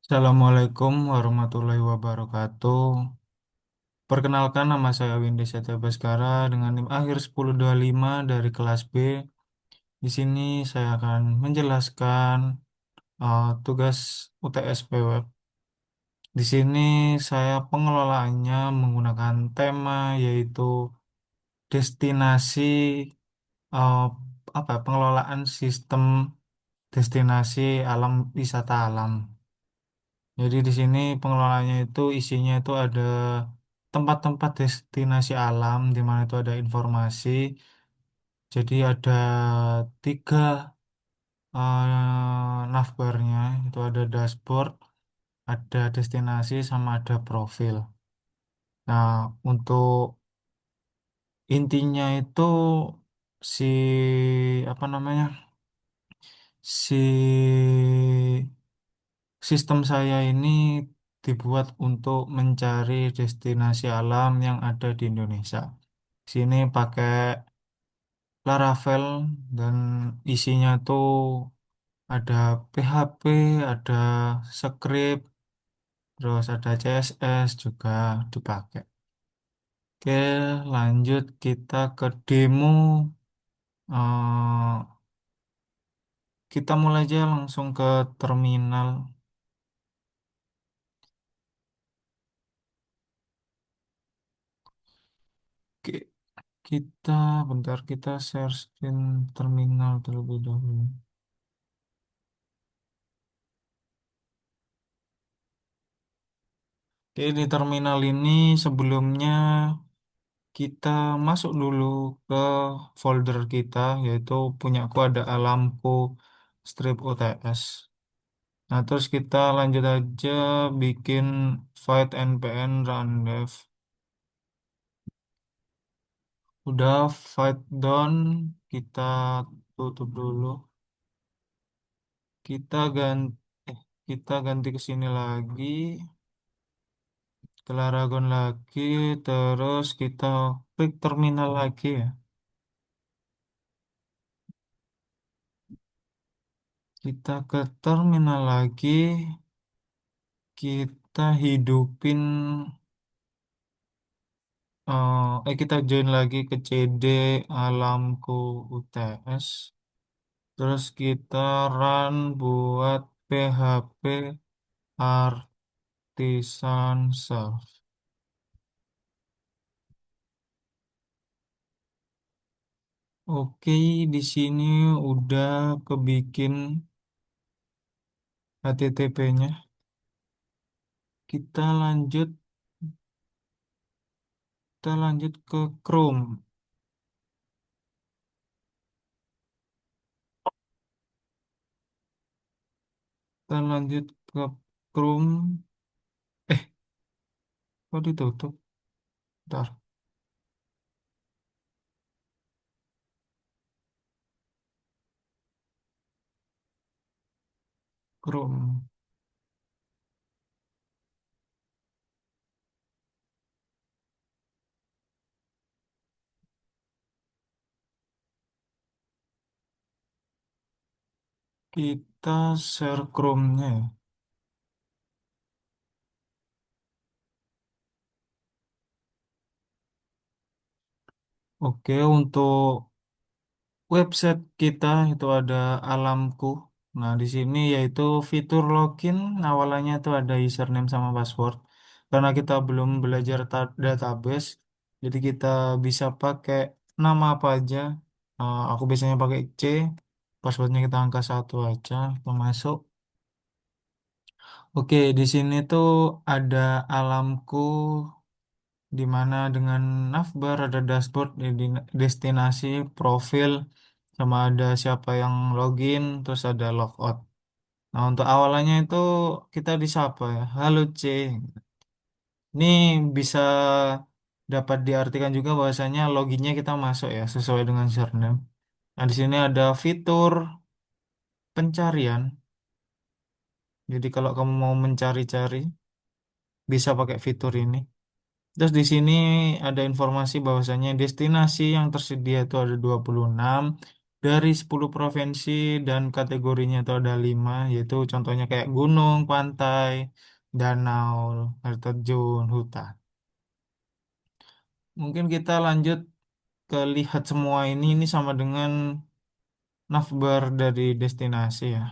Assalamualaikum warahmatullahi wabarakatuh. Perkenalkan nama saya Windy Setia Baskara dengan NIM akhir 1025 dari kelas B. Di sini saya akan menjelaskan tugas UTS PWeb. Di sini saya pengelolaannya menggunakan tema yaitu destinasi uh, pengelolaan sistem destinasi alam wisata alam. Jadi di sini pengelolaannya itu isinya itu ada tempat-tempat destinasi alam di mana itu ada informasi. Jadi ada tiga navbarnya, itu ada dashboard, ada destinasi sama ada profil. Nah, untuk intinya itu si apa namanya? Si sistem saya ini dibuat untuk mencari destinasi alam yang ada di Indonesia. Sini pakai Laravel dan isinya tuh ada PHP, ada script, terus ada CSS juga dipakai. Oke, lanjut kita ke demo. Eh, kita mulai aja langsung ke terminal. Oke, kita bentar kita share screen terminal terlebih dahulu. Oke, di terminal ini sebelumnya kita masuk dulu ke folder kita, yaitu punyaku ada alamku strip UTS. Nah, terus kita lanjut aja bikin void npm run dev. Udah void down, kita tutup dulu. Kita ganti, kita ganti ke sini lagi, ke Laragon lagi, terus kita klik terminal lagi ya. Kita ke terminal lagi, kita hidupin, kita join lagi ke CD alamku UTS. Terus kita run buat PHP Artisan Serve. Oke, di sini udah kebikin HTTP-nya. Kita lanjut, kita lanjut ke Chrome. Kita lanjut ke Chrome. Eh, kok ditutup? Bentar, Chrome. Kita share Chrome-nya ya. Oke, untuk website kita itu ada alamku. Nah, di sini yaitu fitur login awalnya itu ada username sama password. Karena kita belum belajar database, jadi kita bisa pakai nama apa aja. Aku biasanya pakai C, passwordnya kita angka satu aja, kita masuk. Oke, di sini tuh ada alamku di mana dengan navbar ada dashboard, destinasi, profil, sama ada siapa yang login, terus ada logout. Nah, untuk awalannya itu kita disapa ya, halo C. Ini bisa dapat diartikan juga bahwasanya loginnya kita masuk ya, sesuai dengan username. Nah, di sini ada fitur pencarian. Jadi kalau kamu mau mencari-cari, bisa pakai fitur ini. Terus di sini ada informasi bahwasanya destinasi yang tersedia itu ada 26. dari 10 provinsi dan kategorinya itu ada 5, yaitu contohnya kayak gunung, pantai, danau, air terjun, hutan. Mungkin kita lanjut ke lihat semua ini sama dengan navbar dari destinasi ya.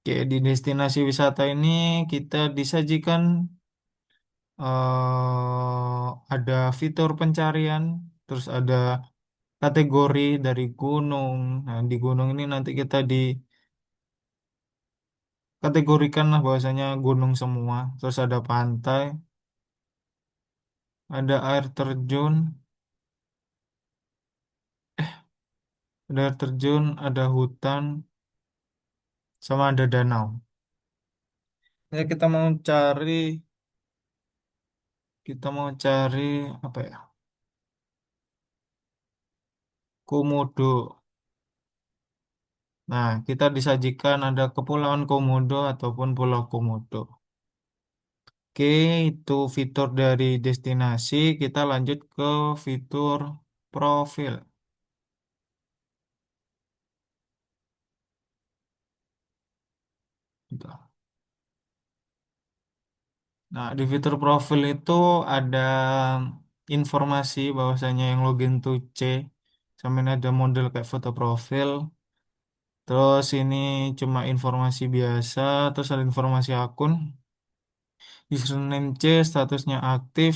Kayak di destinasi wisata ini kita disajikan ada fitur pencarian, terus ada kategori dari gunung. Nah, di gunung ini nanti kita dikategorikan lah bahwasanya gunung semua. Terus ada pantai, ada air terjun, ada hutan, sama ada danau. Ya, kita mau cari apa ya? Komodo. Nah, kita disajikan ada Kepulauan Komodo ataupun Pulau Komodo. Oke, itu fitur dari destinasi. Kita lanjut ke fitur profil. Bentar. Nah, di fitur profil itu ada informasi bahwasanya yang login to C. Sampai ini ada model kayak foto profil. Terus ini cuma informasi biasa. Terus ada informasi akun. Username C, statusnya aktif.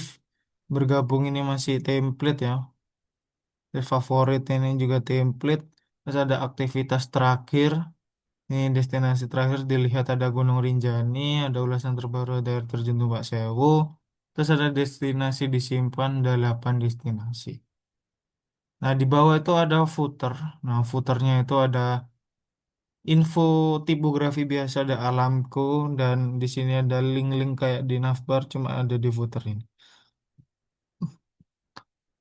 Bergabung ini masih template ya. Terus favorit ini juga template. Terus ada aktivitas terakhir. Ini destinasi terakhir dilihat ada Gunung Rinjani, ada ulasan terbaru ada air terjun Tumbak Sewu, terus ada destinasi disimpan 8 destinasi. Nah, di bawah itu ada footer. Nah, footernya itu ada info tipografi biasa, ada alamku, dan di sini ada link-link kayak di navbar, cuma ada di footer ini.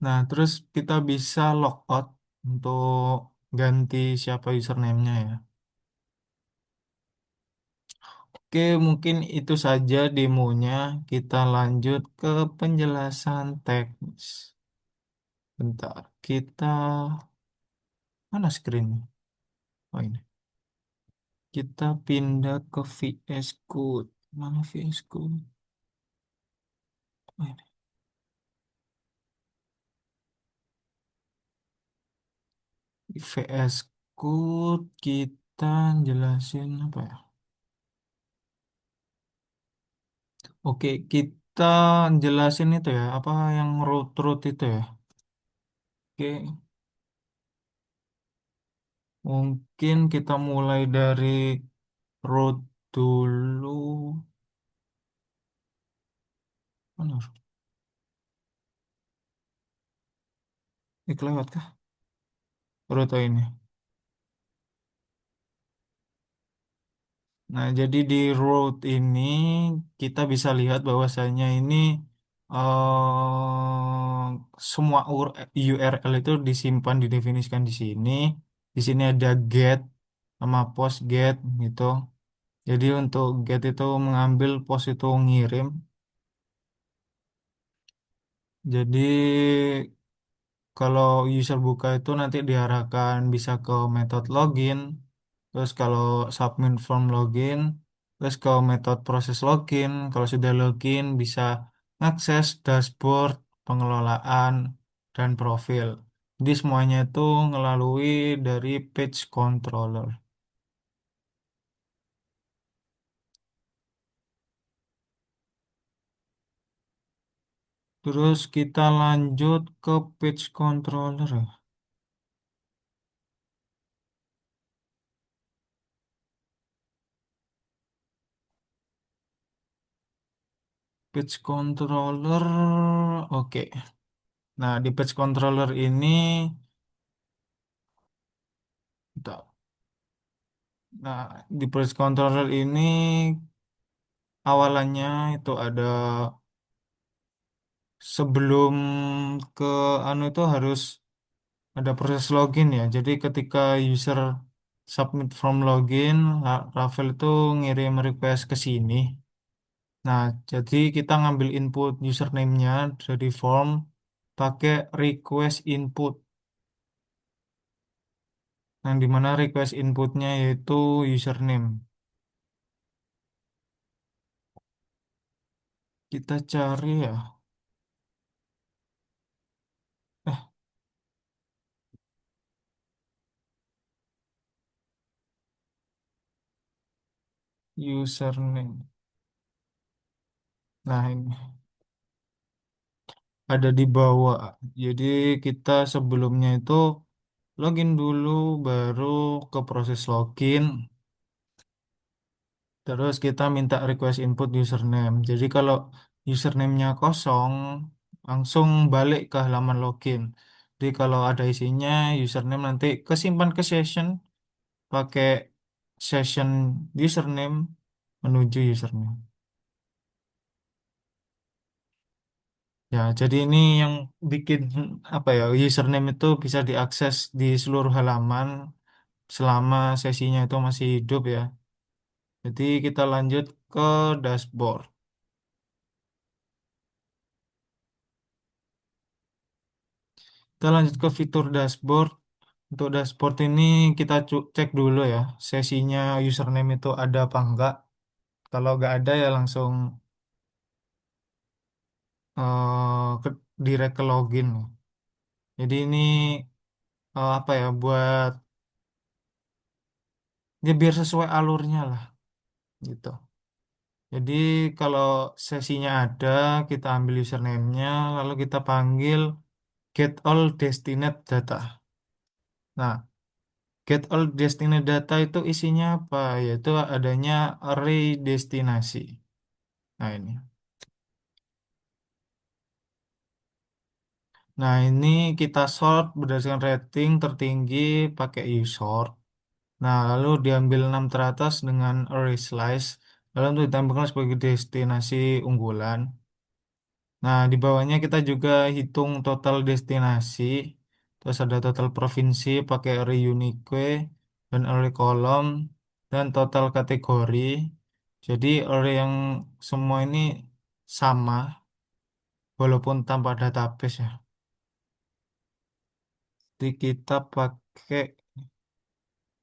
Nah, terus kita bisa logout untuk ganti siapa username-nya ya. Oke, mungkin itu saja demonya. Kita lanjut ke penjelasan teknis. Bentar, mana screen? Oh ini. Kita pindah ke VS Code. Mana VS Code? Oh, ini. Di VS Code kita jelasin apa ya? Oke, kita jelasin itu ya, apa yang root itu ya. Oke, mungkin kita mulai dari root dulu. Mana? Kelewat kah? Rute ini. Nah, jadi di root ini kita bisa lihat bahwasanya ini semua URL itu disimpan, didefinisikan di sini. Di sini ada get sama post get gitu. Jadi untuk get itu mengambil, post itu ngirim. Jadi kalau user buka itu nanti diarahkan bisa ke metode login, terus kalau submit form login, terus ke metode proses login. Kalau sudah login bisa akses dashboard, pengelolaan, dan profil. Jadi semuanya itu melalui dari page controller. Terus kita lanjut ke page controller ya. Page controller, oke. Nah, di page controller ini, bentar. Nah, di page controller ini awalannya itu ada sebelum ke anu itu harus ada proses login ya. Jadi ketika user submit form login, Rafael itu ngirim request ke sini. Nah, jadi kita ngambil input username-nya dari form pakai request input. yang dimana request inputnya yaitu username. Kita cari ya, eh username. Nah ini ada di bawah. Jadi kita sebelumnya itu login dulu, baru ke proses login. Terus kita minta request input username. Jadi kalau username-nya kosong, langsung balik ke halaman login. Jadi kalau ada isinya, username nanti kesimpan ke session, pakai session username menuju username. Ya, jadi ini yang bikin apa ya, username itu bisa diakses di seluruh halaman selama sesinya itu masih hidup ya. Jadi kita lanjut ke dashboard. Kita lanjut ke fitur dashboard. Untuk dashboard ini kita cek dulu ya, sesinya username itu ada apa enggak. Kalau nggak ada ya langsung direct ke login. Jadi ini apa ya, buat ya biar sesuai alurnya lah gitu. Jadi kalau sesinya ada, kita ambil username-nya, lalu kita panggil get all destinate data. Nah, get all destinate data itu isinya apa? Yaitu adanya array destinasi. Nah, ini. Nah, ini kita sort berdasarkan rating tertinggi pakai uSort. Nah, lalu diambil 6 teratas dengan array slice. Lalu untuk ditambahkan sebagai destinasi unggulan. Nah, di bawahnya kita juga hitung total destinasi. Terus ada total provinsi pakai array unique dan array column dan total kategori. Jadi array yang semua ini sama walaupun tanpa database ya. Jadi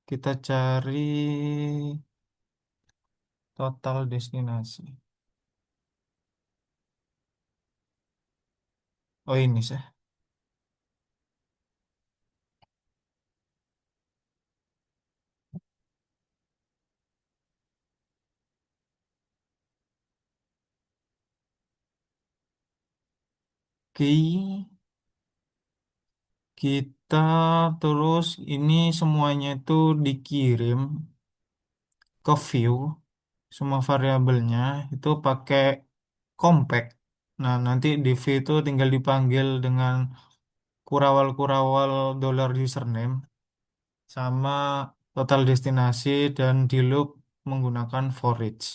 kita cari total destinasi. Oh ini sih. Oke, kita terus ini semuanya itu dikirim ke view, semua variabelnya itu pakai compact. Nah, nanti di view itu tinggal dipanggil dengan kurawal-kurawal dollar username sama total destinasi dan di loop menggunakan for each.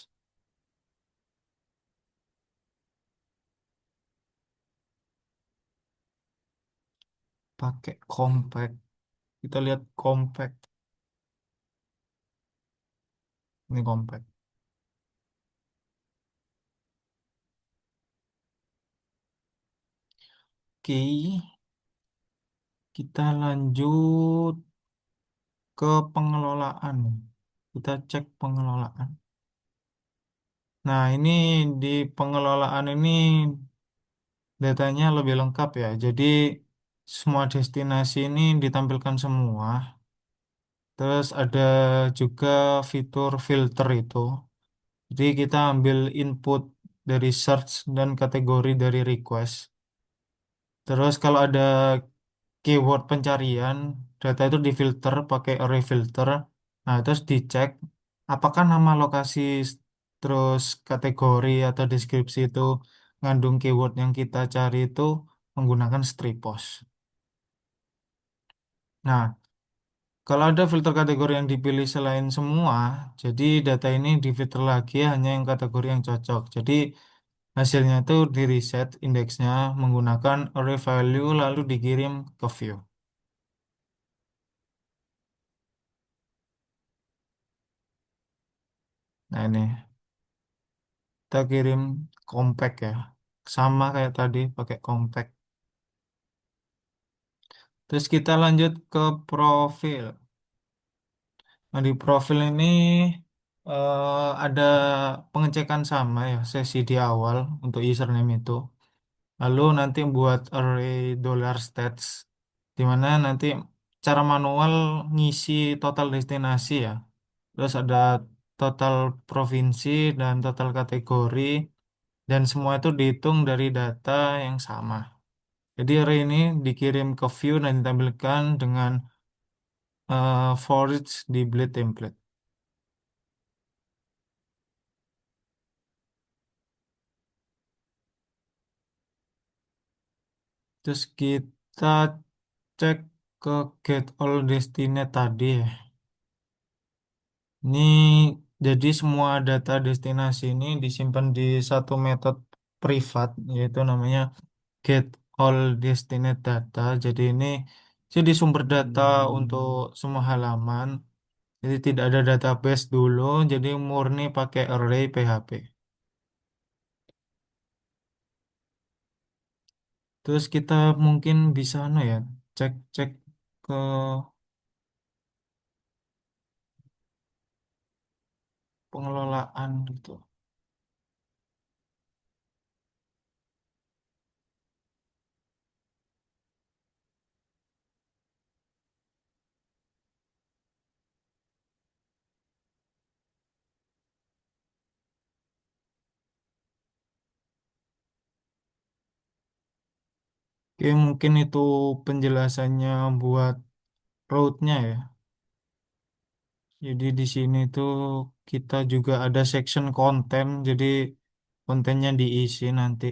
Pakai compact. Kita lihat compact. Ini compact. Oke, kita lanjut ke pengelolaan. Kita cek pengelolaan. Nah, ini di pengelolaan ini datanya lebih lengkap ya. Jadi semua destinasi ini ditampilkan semua. Terus ada juga fitur filter itu. Jadi kita ambil input dari search dan kategori dari request. Terus kalau ada keyword pencarian, data itu difilter pakai array filter. Nah, terus dicek apakah nama lokasi terus kategori atau deskripsi itu ngandung keyword yang kita cari itu menggunakan stripos. Nah, kalau ada filter kategori yang dipilih selain semua, jadi data ini difilter lagi hanya yang kategori yang cocok. Jadi hasilnya itu di reset indeksnya menggunakan array value lalu dikirim ke view. Nah ini kita kirim compact ya. Sama kayak tadi pakai compact. Terus kita lanjut ke profil. Nah, di profil ini ada pengecekan sama ya sesi di awal untuk username itu. Lalu nanti buat array dollar stats di mana nanti cara manual ngisi total destinasi ya. Terus ada total provinsi dan total kategori dan semua itu dihitung dari data yang sama. Jadi array ini dikirim ke view dan ditampilkan dengan for each di Blade template. Terus kita cek ke get all destinate tadi ya. Ini jadi semua data destinasi ini disimpan di satu metode privat yaitu namanya get all destinate data. Jadi ini jadi sumber data untuk semua halaman. Jadi tidak ada database dulu, jadi murni pakai array PHP. Terus kita mungkin bisa ya cek-cek ke pengelolaan gitu. Oke, mungkin itu penjelasannya buat roadnya ya. Jadi di sini tuh kita juga ada section konten, jadi kontennya diisi nanti.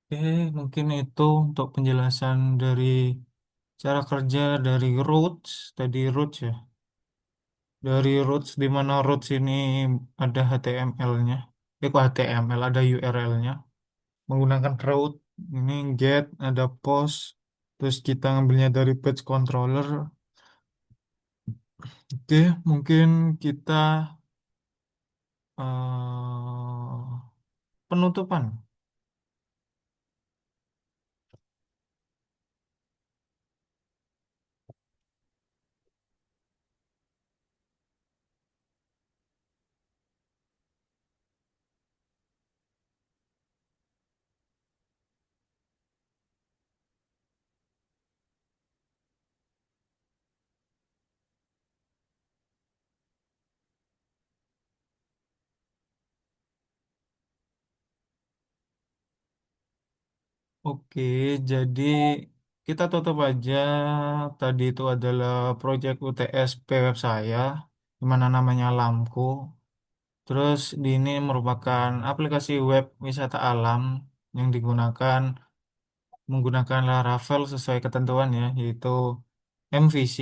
Oke, mungkin itu untuk penjelasan dari cara kerja dari roots, tadi roots ya. Dari roots di mana roots ini ada HTML-nya. Kok HTML ada URL-nya. Menggunakan root ini get ada post, terus kita ngambilnya dari page controller. Oke, mungkin kita penutupan. Oke, jadi kita tutup aja. Tadi itu adalah proyek UTSP web saya, di mana namanya Lampu. Terus di ini merupakan aplikasi web wisata alam yang digunakan menggunakan Laravel sesuai ketentuan ya, yaitu MVC.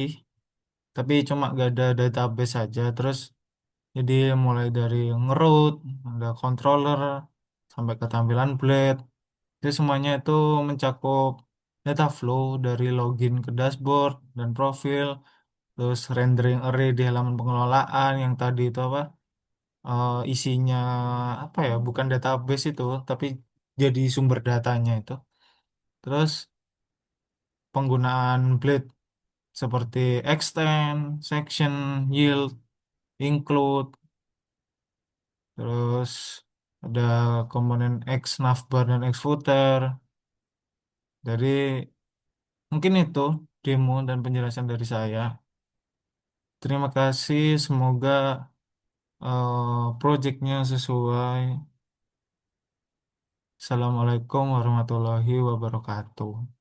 Tapi cuma gak ada database saja. Terus jadi mulai dari ngeroot, ada controller, sampai ke tampilan Blade. Jadi semuanya itu mencakup data flow dari login ke dashboard dan profil, terus rendering array di halaman pengelolaan yang tadi itu apa isinya apa ya bukan database itu tapi jadi sumber datanya itu. Terus penggunaan Blade seperti extend, section, yield, include, terus ada komponen X navbar dan X footer. Jadi mungkin itu demo dan penjelasan dari saya. Terima kasih, semoga proyeknya sesuai. Assalamualaikum warahmatullahi wabarakatuh.